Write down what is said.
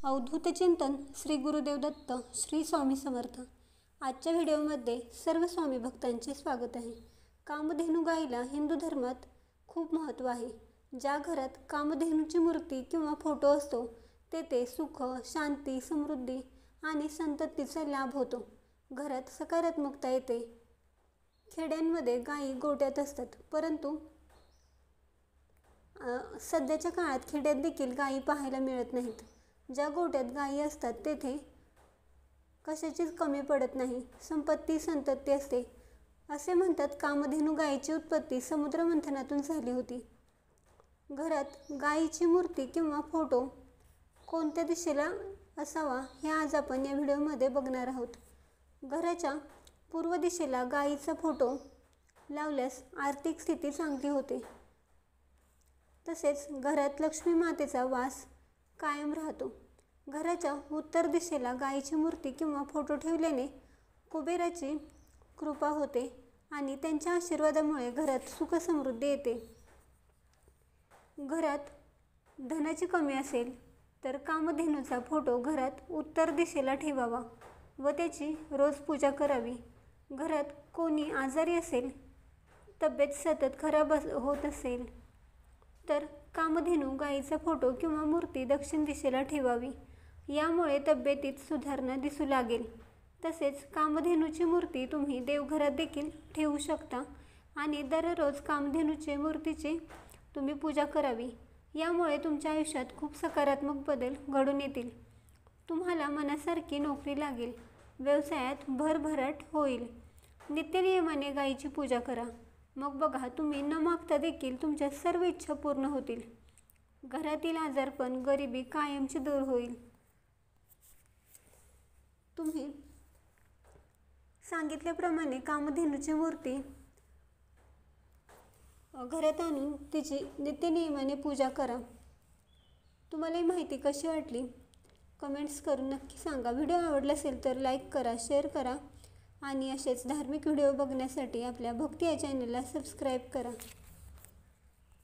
अवधूत चिंतन श्री गुरुदेव दत्त श्री स्वामी समर्थ। आजच्या व्हिडिओमध्ये सर्व स्वामी भक्तांचे स्वागत आहे। कामधेनू गायीला हिंदू धर्मात खूप महत्त्व आहे। ज्या घरात कामधेनूची मूर्ती किंवा फोटो असतो तेथे सुख, शांती, समृद्धी आणि संततीचा लाभ होतो। घरात सकारात्मकता येते। खेड्यांमध्ये गायी गोट्यात असतात, परंतु सध्याच्या काळात खेड्यात देखील गायी पाहायला मिळत नाहीत। ज्या गोट्यात गायी असतात तेथे कशाचीच कमी पडत नाही, संपत्ती संतती असते। असे म्हणतात कामधेनू गायीची उत्पत्ती समुद्र मंथनातून झाली होती। घरात गायीची मूर्ती किंवा फोटो कोणत्या दिशेला असावा हे आज आपण या व्हिडिओमध्ये बघणार आहोत। घराच्या पूर्व दिशेला गायीचा फोटो लावल्यास आर्थिक स्थिती चांगली होते। तसेच घरात लक्ष्मी मातेचा वास कायम राहतो। घराच्या उत्तर दिशेला गायीची मूर्ती किंवा फोटो ठेवल्याने कुबेराची कृपा होते आणि त्यांच्या आशीर्वादामुळे घरात सुख समृद्धी येते। घरात धनाची कमी असेल तर कामधेनूचा फोटो घरात उत्तर दिशेला ठेवावा व त्याची रोज पूजा करावी। घरात कोणी आजारी असेल, तब्येत सतत खराब होत असेल तर कामधेनू गायीचा फोटो किंवा मूर्ती दक्षिण दिशेला ठेवावी। यामुळे तब्येतीत सुधारणा दिसू लागेल। तसेच कामधेनूची मूर्ती तुम्ही देवघरात देखील ठेवू शकता आणि दररोज कामधेनूच्या मूर्तीची तुम्ही पूजा करावी। यामुळे तुमच्या आयुष्यात खूप सकारात्मक बदल घडून येतील। तुम्हाला मनासारखी नोकरी लागेल, व्यवसायात भरभराट होईल। नित्यनियमाने गायीची पूजा करा, मग बघा तुम्ही न मागता देखील तुमच्या सर्व इच्छा पूर्ण होतील। घरातील आजारपण, गरिबी कायमची दूर होईल। तुम्ही सांगितल्याप्रमाणे कामधेनूची मूर्ती घरात आणून तिची नित्यनियमाने पूजा करा। तुम्हाला ही माहिती कशी वाटली कमेंट्स करून नक्की सांगा। व्हिडिओ आवडला असेल तर लाईक करा, शेअर करा आणि असेच धार्मिक व्हिडिओ बघण्यासाठी आपल्या भक्ती या चॅनलला सबस्क्राईब करा।